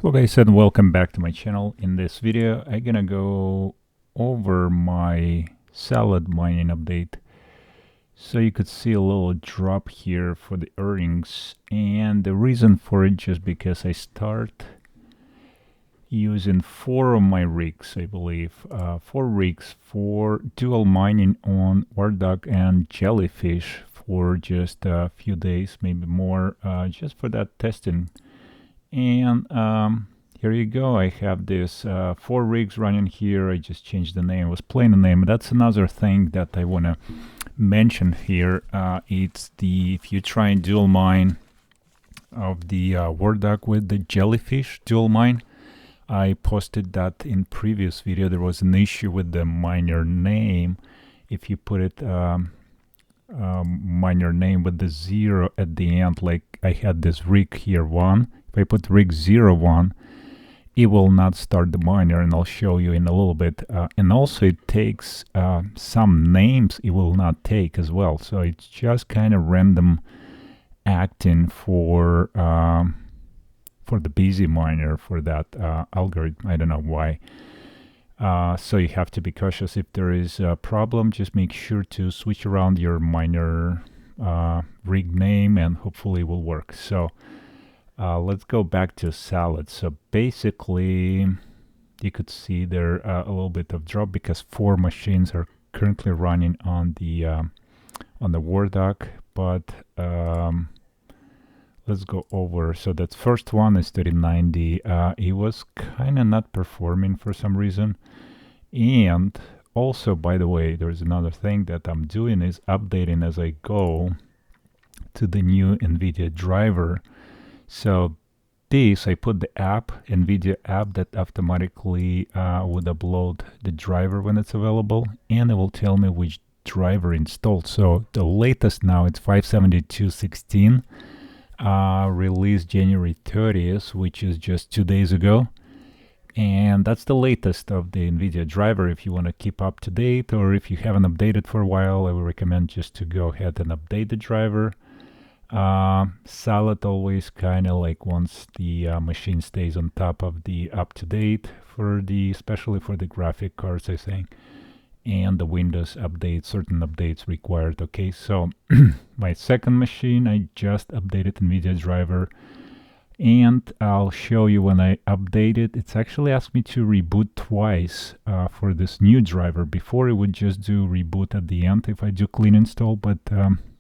Hello guys and welcome back to my channel. In this video I'm gonna go over my salad mining update. So you could see a little drop here for the earnings, and the reason for it just because I start using 4 of my rigs, I believe, 4 rigs for dual mining on warthog and jellyfish for just a few days, maybe more, just for that testing. And here you go. I have this 4 rigs running here. I just changed the name. I was playing the name. That's another thing that I want to mention here. It's if you try and dual mine of the warthog with the jellyfish dual mine. I posted that in previous video. There was an issue with the miner name. If you put it miner name with the 0 at the end, like I had this rig here 1. If I put rig 01, it will not start the miner, and I'll show you in a little bit. And also it takes some names it will not take as well. So it's just kind of random acting for the bzminer for that algorithm. I don't know why. So you have to be cautious. If there is a problem, just make sure to switch around your miner rig name and hopefully it will work. So let's go back to salad. So basically you could see there a little bit of drop because 4 machines are currently running on the warthog, but let's go over. So that first one is 3090. It was kind of not performing for some reason. And also, by the way, there's another thing that I'm doing is updating as I go to the new Nvidia driver. So this, I put the app, Nvidia app, that automatically would upload the driver when it's available, and it will tell me which driver installed. So the latest now, it's 572.16, released January 30th, which is just 2 days ago. And that's the latest of the Nvidia driver. If you want to keep up to date, or if you haven't updated for a while, I would recommend just to go ahead and update the driver. Salad always kind of like once the machine stays on top of the up-to-date for the, especially for the graphic cards, I think, and the Windows updates, certain updates required. Okay, so my second machine, I just updated Nvidia driver, and I'll show you when I update it. It's actually asked me to reboot twice for this new driver. Before it would just do reboot at the end if I do clean install, but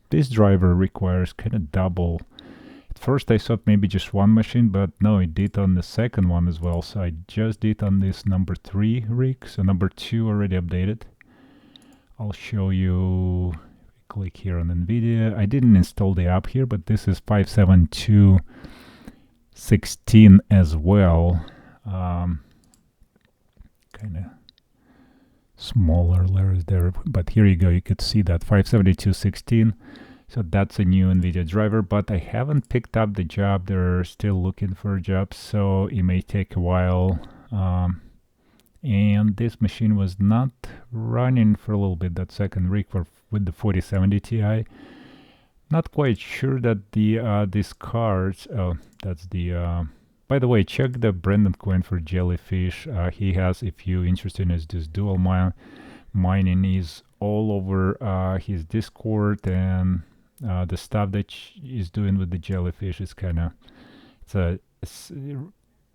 this driver requires kind of double. At first I thought maybe just one machine, but no, it did on the second one as well. So I just did on this number 3 rig. So number 2 already updated. I'll show you. Click here on Nvidia. I didn't install the app here, but this is 572.16 as well. Kind of smaller letters there, but here you go. You could see that 572.16. So that's a new Nvidia driver, but I haven't picked up the job. They're still looking for jobs, so it may take a while. And this machine was not running for a little bit, that second rig with the 4070 Ti. Not quite sure that the these cards, oh, that's the by the way, check the Brandon coin for jellyfish. He has, if you're interested in this dual mining, is all over his Discord, and the stuff that he's doing with the jellyfish is kind of, it's a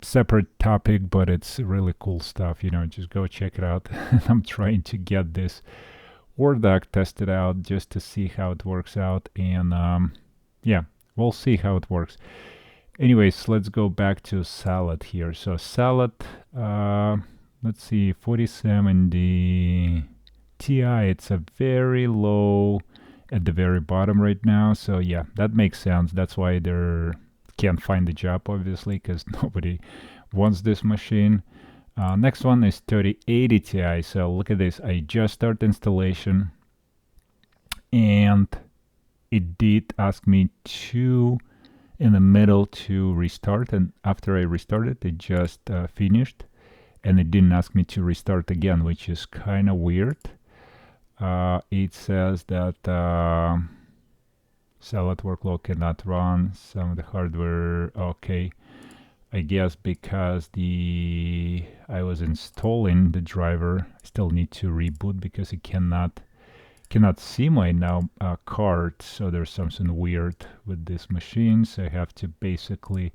separate topic, but it's really cool stuff. You know, just go check it out. I'm trying to get this warthog tested out just to see how it works out, and yeah, we'll see how it works. Anyways, let's go back to salad here. So salad, let's see, 4070 Ti, it's a very low at the very bottom right now. So yeah, that makes sense. That's why they can't find the job, obviously, because nobody wants this machine. Next one is 3080 Ti. So look at this. I just started installation, and it did ask me to, in the middle, to restart, and after I restarted, it just finished, and it didn't ask me to restart again, which is kind of weird. It says that salad workload cannot run some of the hardware. Okay, I guess because I was installing the driver, I still need to reboot because it cannot see my now card. So there's something weird with this machine. So I have to basically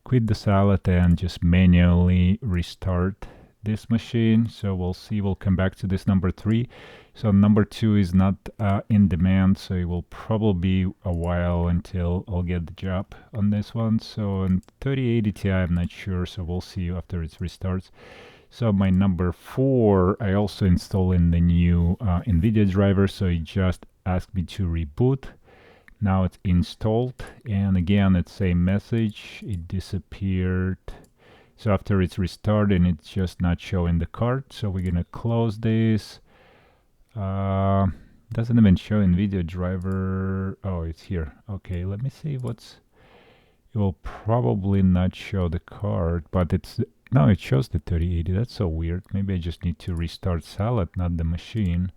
quit the salad and just manually restart this machine. So we'll see. We'll come back to this number 3. So number 2 is not in demand, so it will probably be a while until I'll get the job on this one. So on 3080 Ti, I'm not sure, so we'll see after it restarts. So my number 4, I also installed in the new Nvidia driver, so it just asked me to reboot. Now it's installed, and again, it's same message. It disappeared. So after it's restarted, it's just not showing the card. So we're gonna close this. Doesn't even show Nvidia driver. Oh, it's here. Okay, let me see what's. It will probably not show the card, but it's no, it shows the 3080. That's so weird. Maybe I just need to restart Salad, not the machine.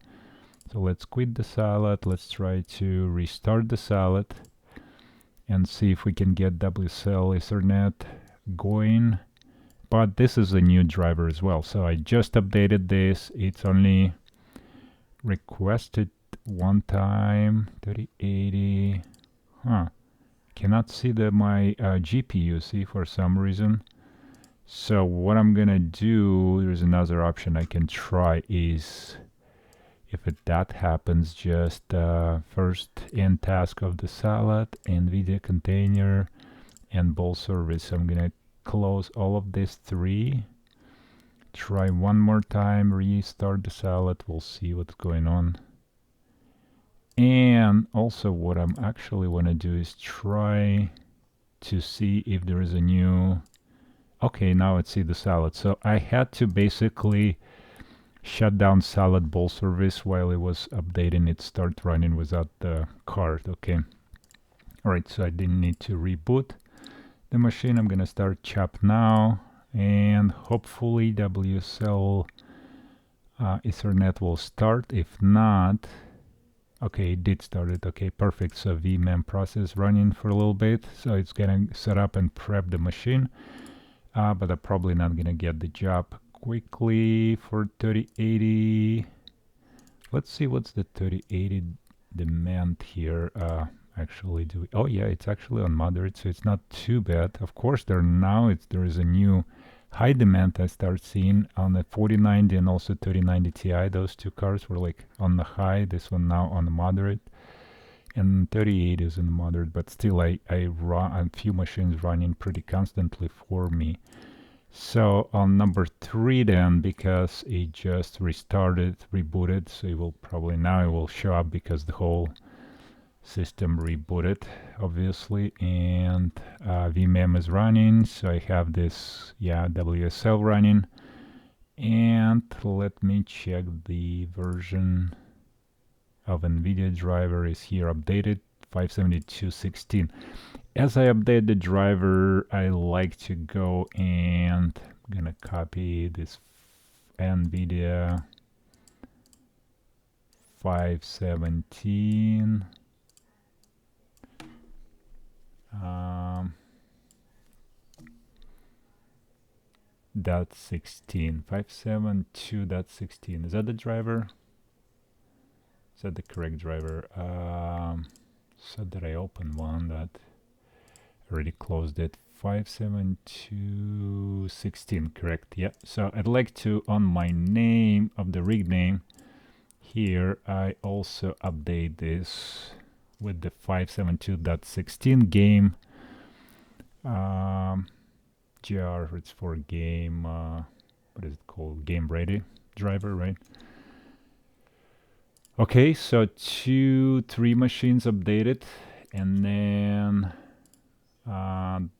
So let's quit the Salad. Let's try to restart the Salad and see if we can get WSL Ethernet going. But this is a new driver as well. So I just updated this. It's only requested one time. 3080. Cannot see my GPU, see, for some reason. So what I'm gonna do, there's another option I can try, is if that happens, just first end task of the Salad, NVIDIA container, and bool service. I'm gonna close all of these 3. Try one more time, restart the Salad. We'll see what's going on. And also what I'm actually want to do is try to see if there is a new... Okay, now I see the Salad. So I had to basically shut down Salad bool service while it was updating. It started running without the card. Okay. Alright, so I didn't need to reboot the machine. I'm gonna start chop now, and hopefully WSL Ethernet will start. If not, okay, it did start it. Okay, perfect. So vmem process running for a little bit, so it's gonna set up and prep the machine, but I'm probably not gonna get the job quickly for 3080. Let's see what's the 3080 demand here. Actually do oh yeah, it's actually on moderate, so it's not too bad. Of course, there is a new high demand I start seeing on the 4090 and also 3090 Ti. Those two cards were like on the high, this one now on the moderate, and 38 is in the moderate, but still I run a few machines running pretty constantly for me. So on number 3 then, because it just restarted, rebooted, so it will probably now it will show up because the whole system rebooted, obviously, and vmem is running. So I have this, yeah, WSL running, and let me check the version of Nvidia driver is here updated 572.16. As I update the driver, I like to go and I'm gonna copy this Nvidia 517 dot 16 572.16. Is that the driver? Is that the correct driver? So that I opened one that already closed it. 572.16, correct? Yeah. So I'd like to, on my name of the rig name here, I also update this with the 572.16 game. GR, it's for game, what is it called? Game ready driver, right? Okay, so 3 machines updated, and then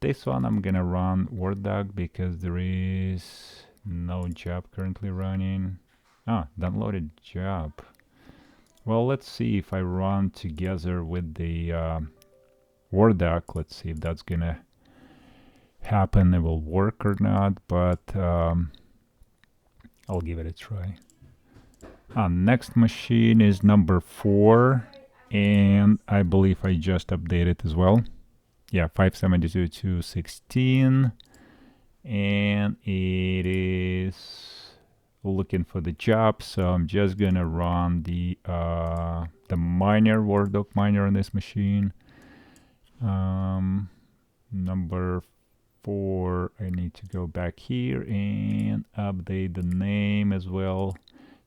this one I'm gonna run warthog because there is no job currently running. Downloaded job. Well, let's see if I run together with the warthog. Let's see if that's gonna happen, it will work or not, but I'll give it a try. Next machine is number 4, and I believe I just updated as well. Yeah, 572.16. and it is looking for the job. So I'm just gonna run the miner, warthog miner on this machine. Number 4, I need to go back here and update the name as well.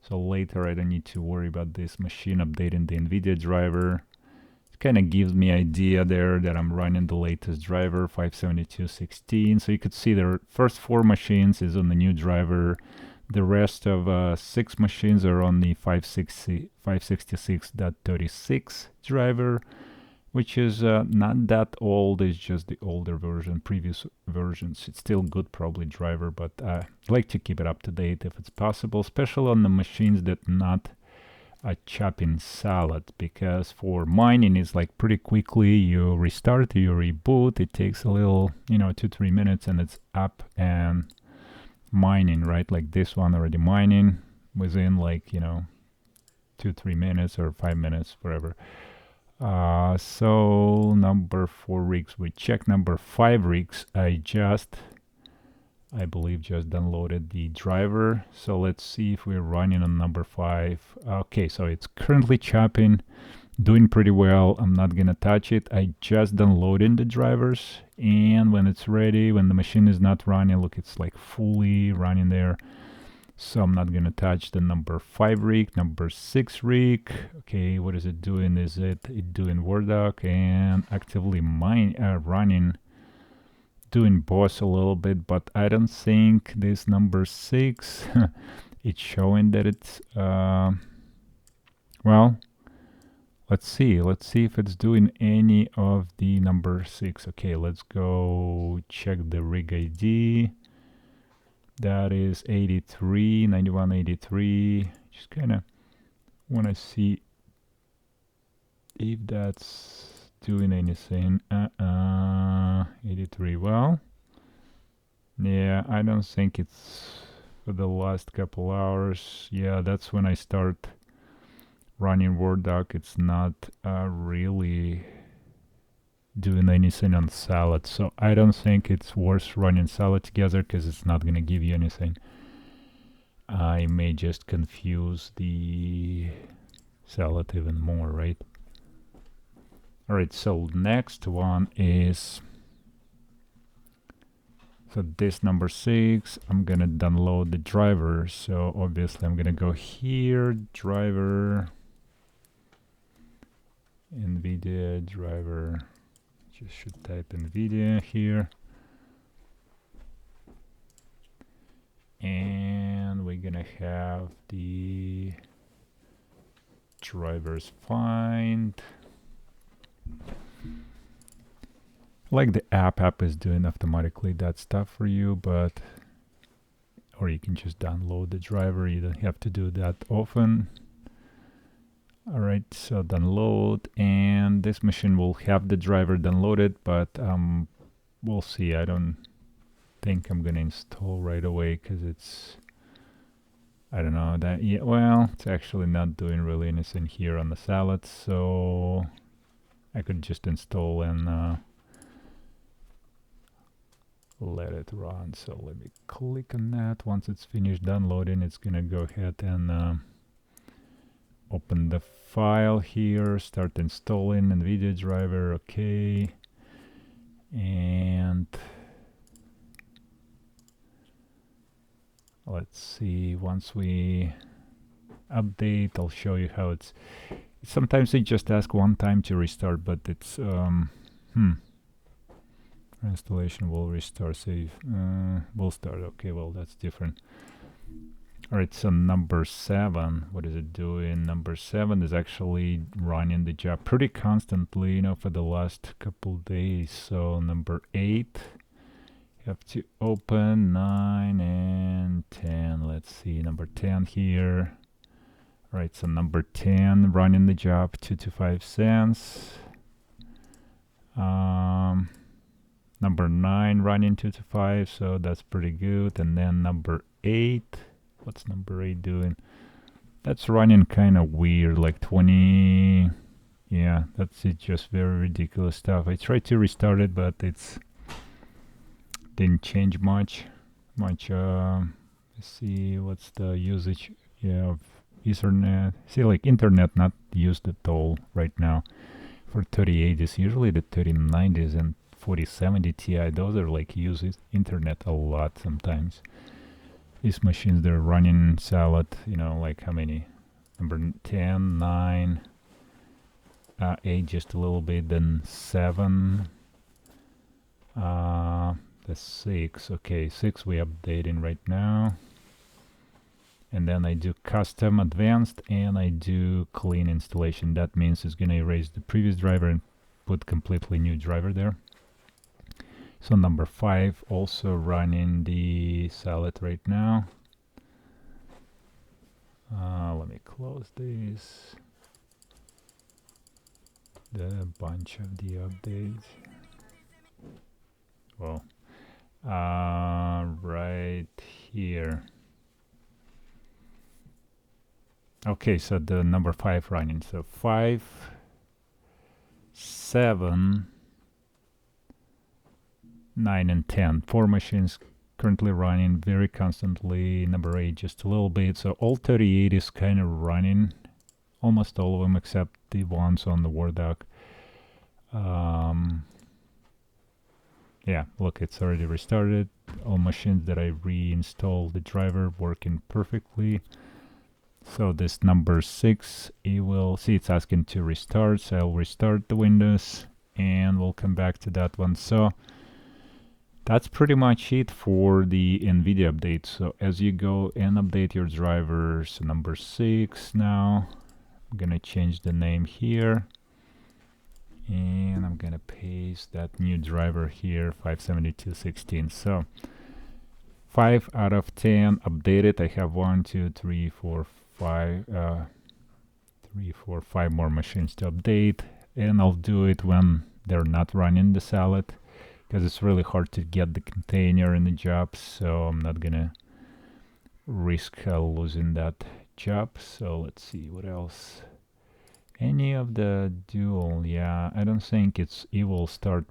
So later I don't need to worry about this machine updating the Nvidia driver. It kind of gives me idea there that I'm running the latest driver, 572.16. So you could see the first 4 machines is on the new driver. The rest of 6 machines are on the 566.36 driver, which is not that old. It's just the older version, previous versions. It's still good, probably driver, but I like to keep it up to date if it's possible, especially on the machines that not chopping salad, because for mining it's like pretty quickly you restart, you reboot, it takes a little, 2-3 minutes and it's up and mining, right? Like this one already mining within like 2-3 minutes or 5 minutes, whatever. So number 4 rigs we check. Number 5 rigs I believe just downloaded the driver. So let's see if we're running on number 5. Okay, so it's currently chopping, doing pretty well. I'm not gonna touch it. I just downloaded the drivers, and when it's ready, when the machine is not running, look, it's like fully running there. So I'm not gonna touch the number 5 rig. Number 6 rig, okay, what is it doing? Is it doing warthog and actively running, doing boss a little bit, but I don't think this number 6 it's showing that it's well, let's see if it's doing any of the number 6. Okay, let's go check the rig ID. That is 83, 91, 83. Just kind of want to see if that's doing anything. 83. Well, yeah, I don't think it's for the last couple hours. Yeah, that's when I start running warthog. It's not really doing anything on salad, so I don't think it's worth running salad together because it's not gonna give you anything. I may just confuse the salad even more, right? Alright, so next one is, so this number 6, I'm gonna download the driver. So obviously I'm gonna go here, driver, Nvidia driver. Just should type Nvidia here, and we're gonna have the drivers find. Like the app is doing automatically that stuff for you, but or you can just download the driver. You don't have to do that often. Alright, so download, and this machine will have the driver downloaded, but we'll see. I don't think I'm gonna install right away because it's, I don't know, that, yeah, well, it's actually not doing really anything here on the salad, so I could just install and let it run. So let me click on that. Once it's finished downloading, it's gonna go ahead and open the file here, start installing Nvidia driver. Okay, and let's see, once we update, I'll show you how it's, sometimes they just ask one time to restart, but it's installation will restart, save will start. Okay, well, that's different. Alright, so number 7, what is it doing? Number 7 is actually running the job pretty constantly, for the last couple days. So number 8, you have to open 9 and 10. Let's see, number 10 here. Alright, so number 10 running the job 2 to 5 cents. Number 9 running 2 to 5, so that's pretty good. And then number 8. What's number 8 doing? That's running kind of weird, like 20. Yeah, that's it, just very ridiculous stuff. I tried to restart it, but it's didn't change much. Let's see what's the usage, yeah, of Ethernet. See, like internet not used at all right now for 3080s. Usually the 3090s and 4070 Ti, those are like use internet a lot sometimes. These machines, they're running salad, you know, like how many? Number 10, 9, 8 just a little bit, then 7, the 6. Okay, 6 we updating right now. And then I do custom advanced and I do clean installation. That means it's gonna erase the previous driver and put completely new driver there. So number 5 also running the salad right now. Let me close this. The bunch of the updates. Well, right here. Okay, so the number 5 running. So 5, 7, 9, and 10. 4 machines currently running very constantly. Number 8 just a little bit. So all 38 is kind of running. Almost all of them except the ones on the warthog. Yeah, look, it's already restarted. All machines that I reinstalled the driver working perfectly. So this number 6, it will see it's asking to restart, so I'll restart the Windows and we'll come back to that one. So that's pretty much it for the Nvidia update. So as you go and update your drivers, number 6 now, I'm gonna change the name here and I'm gonna paste that new driver here, 572.16. So 5 out of 10 updated. I have 1, 2, 3, 4, 5, 3, 4, 5 more machines to update, and I'll do it when they're not running the salad because it's really hard to get the container in the job, so I'm not gonna risk losing that job. So let's see what else. Any of the dual, yeah, I don't think it will start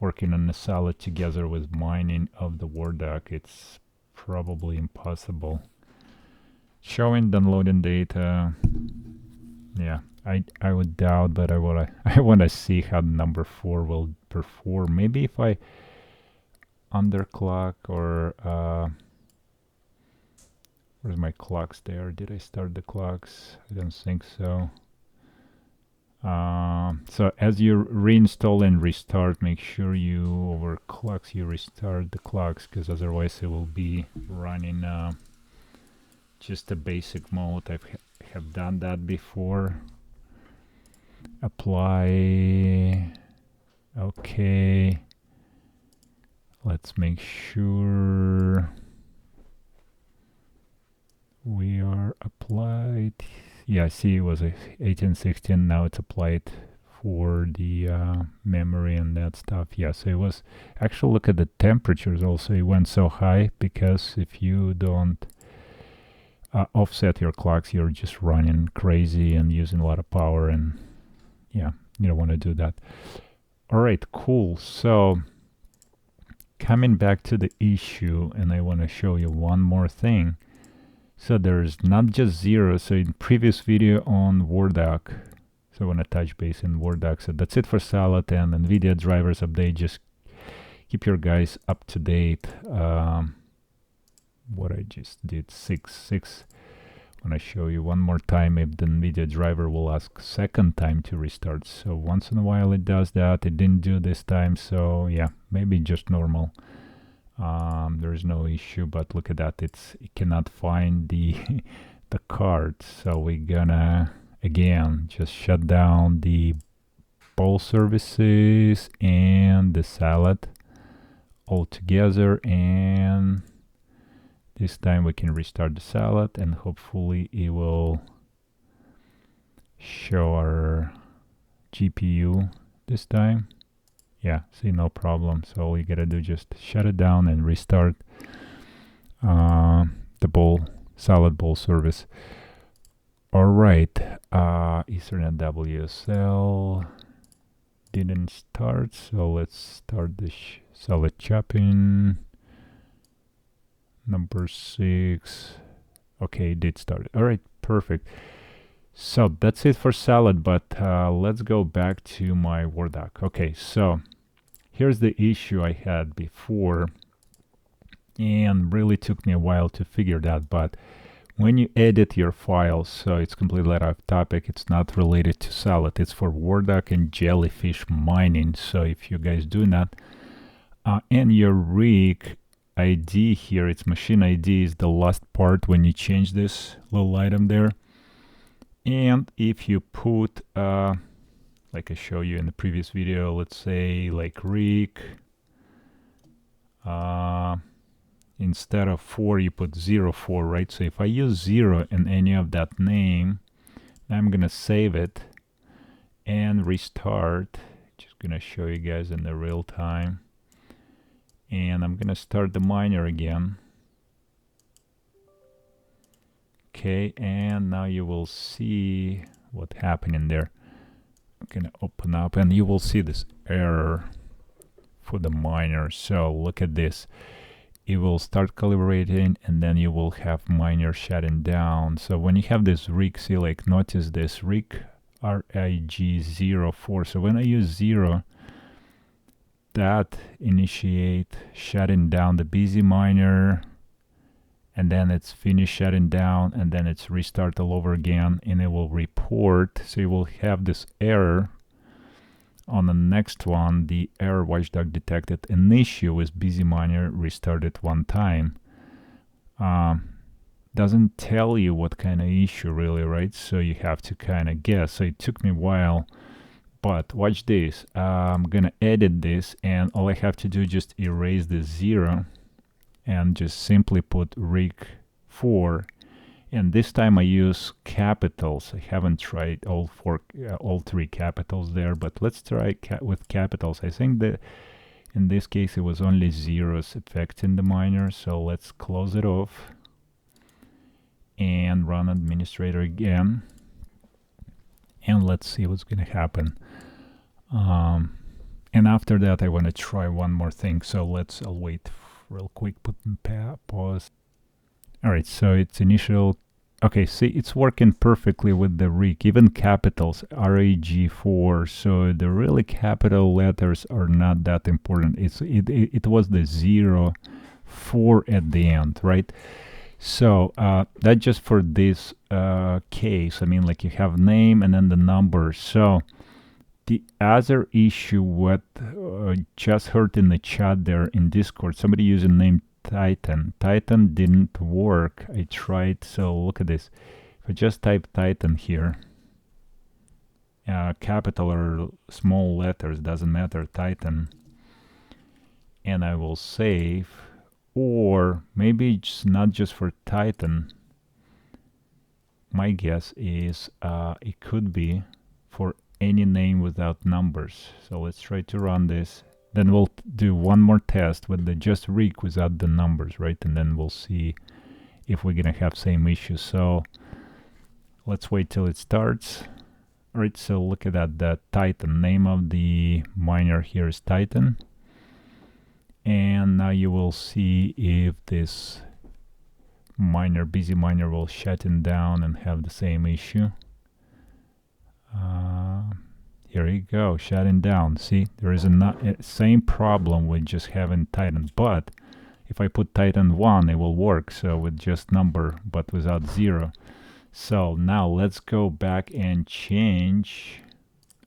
working on the salad together with mining of the warthog. It's probably impossible. Showing downloading data, yeah, I would doubt, but I wanna see how number 4 will perform. Maybe if I underclock or where's my clocks there? Did I start the clocks? I don't think so. So as you reinstall and restart, make sure you overclocks, you restart the clocks, because otherwise it will be running just a basic mode. I have done that before. Apply. Okay. Let's make sure we are applied. Yeah, I see it was a 1816. Now it's applied for the memory and that stuff. Yeah, so it was actually, look at the temperatures also. It went so high because if you don't offset your clocks, you're just running crazy and using a lot of power, and yeah, you don't want to do that. All right, cool. So coming back to the issue, and I want to show you one more thing. So there's not just 0. So in previous video on warthog, so I want to touch base in warthog. So that's it for salad and Nvidia drivers update. Just keep your guys up to date. What I just did, 6. When I show you one more time, if the Nvidia driver will ask second time to restart. So once in a while it does that. It didn't do this time, so yeah, maybe just normal. There's no issue, but look at that, it cannot find the the card. So we're gonna again just shut down the bowl services and the salad all together, and this time we can restart the salad and hopefully it will show our GPU this time. Yeah, see, no problem. So all you gotta do, just shut it down and restart the salad bowl service. All right, Ethernet WSL didn't start, so let's start the solid chopping. Number 6. Okay, it did start. All right, perfect. So that's it for salad, but let's go back to my warthog. Okay, so here's the issue I had before, and really took me a while to figure that, but when you edit your files, so it's completely off topic, it's not related to salad, it's for warthog and jellyfish mining. So if you guys do that, and your rig ID here, it's machine ID is the last part when you change this little item there. And if you put, like I showed you in the previous video, let's say like rig, instead of 4 you put 04, right? So if I use 0 in any of that name, I'm gonna save it and restart. Just gonna show you guys in the real time, and I'm gonna start the miner again. Okay, and now you will see what happened in there. I'm gonna open up and you will see this error for the miner. So look at this. It will start calibrating and then you will have miner shutting down. So when you have this rig, see, like notice this rig RIG04. So when I use 0, that initiate shutting down the bzminer, and then it's finished shutting down, and then it's restart all over again, and it will report. So you will have this error. On the next one, the error watchdog detected an issue with bzminer restarted one time. Doesn't tell you what kind of issue really, right? So you have to kind of guess. So it took me a while, but watch this. I'm gonna edit this, and all I have to do is just erase the 0 and just simply put rig 4. And this time I use capitals. I haven't tried all 3 capitals there, but let's try with capitals. I think that in this case it was only zeros affecting the miner. So let's close it off and run administrator again. And let's see what's going to happen. And after that I want to try one more thing. So I'll wait real quick, put in pause. All right, so it's initial. Okay, see, it's working perfectly with the rig, even capitals, RAG4. So the really capital letters are not that important. It was the 0, 4 at the end, right? So that just for this case. I mean, like you have name and then the number. So the other issue, what just heard in the chat there in Discord, somebody using name Titan. Titan didn't work. I tried. So look at this. If I just type Titan here, capital or small letters, doesn't matter, Titan, and I will save. Or maybe it's not just for Titan. My guess is it could be for any name without numbers. So let's try to run this. Then we'll do one more test with the just rig without the numbers, right? And then we'll see if we're gonna have same issue. So let's wait till it starts. All right, so look at that, the Titan, name of the miner here is Titan. And now you will see if this miner, bzminer, will shutting down and have the same issue. Here you go, shutting down. See, there is a same problem with just having Titan, but if I put Titan 1, it will work. So with just number, but without 0. So now let's go back and change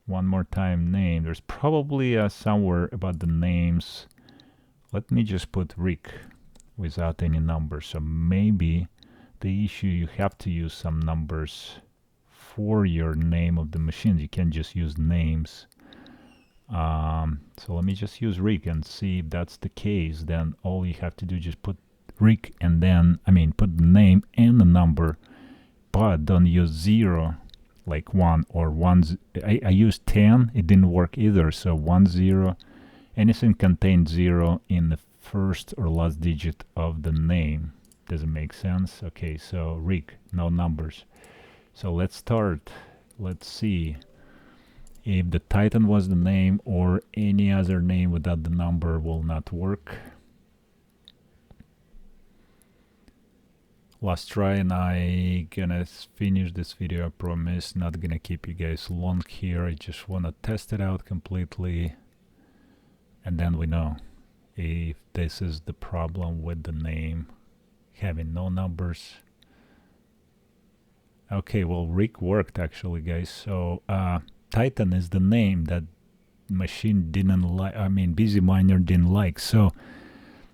one more time name. There's probably somewhere about the names. Let me just put rig without any numbers. So maybe the issue, you have to use some numbers for your name of the machines. You can't just use names. So let me just use rig and see if that's the case. Then all you have to do is just put rig and then, put the name and the number, but don't use 0, like 1 or 1. I used 10, it didn't work either. So 1, 0, anything contains 0 in the first or last digit of the name. Does it make sense? Okay, so rig, no numbers. So let's start. Let's see If the Titan was the name or any other name without the number will not work. Last try, and I gonna finish this video, I promise. Not gonna keep you guys long here. I just wanna test it out completely, and then we know if this is the problem with the name having no numbers. Okay, well, rig worked actually, guys. So Titan is the name that machine didn't like, I mean bzminer didn't like. So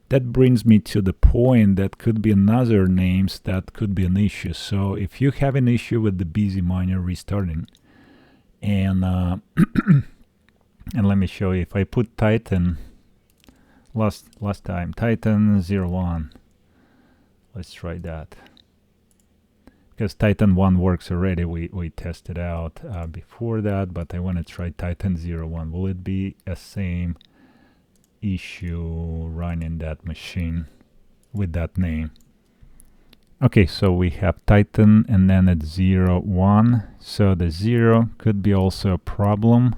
that brings me to the point that could be another names that could be an issue. So if you have an issue with the bzminer restarting, and and let me show you, if I put Titan last time, Titan 01, let's try that, because Titan 1 works already. We tested out before that, but I want to try Titan 01. Will it be a same issue running that machine with that name? Okay, so we have Titan and then it's 01. So the 0 could be also a problem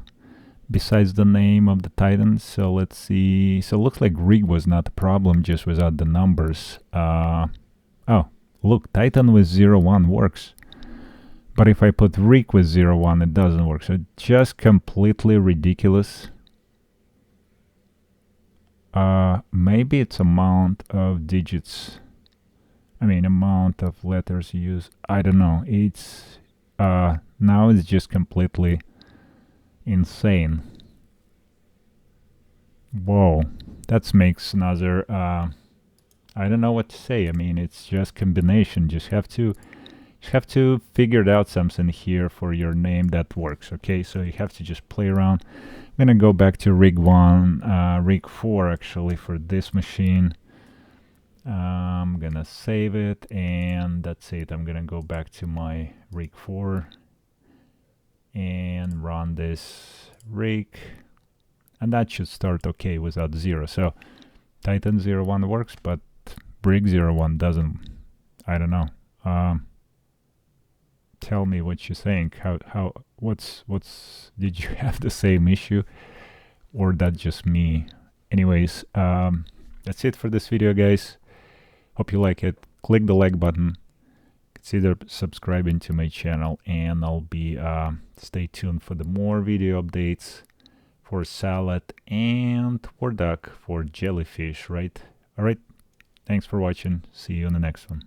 besides the name of the Titan. So let's see. So it looks like rig was not a problem, just without the numbers. Oh, look, Titan with 01 works. But if I put rig with 01, it doesn't work. So just completely ridiculous. Maybe it's amount of digits, I mean amount of letters used. I don't know. It's now it's just completely insane. Whoa, that makes another I don't know what to say. I mean, it's just combination. Just have to figure out something here for your name that works. Okay, so you have to just play around. I'm gonna go back to rig 1, rig 4 actually for this machine. I'm gonna save it, and that's it. I'm gonna go back to my rig 4 and run this rig, and that should start okay without 0. So Titan 01 works, but rig 01 doesn't. I don't know. Tell me what you think. What's did you have the same issue, or that just me? Anyways, that's it for this video, guys. Hope you like it. Click the like button, consider subscribing to my channel, and I'll be stay tuned for the more video updates for salad and warthog for jellyfish, right? All right, thanks for watching. See you in the next one.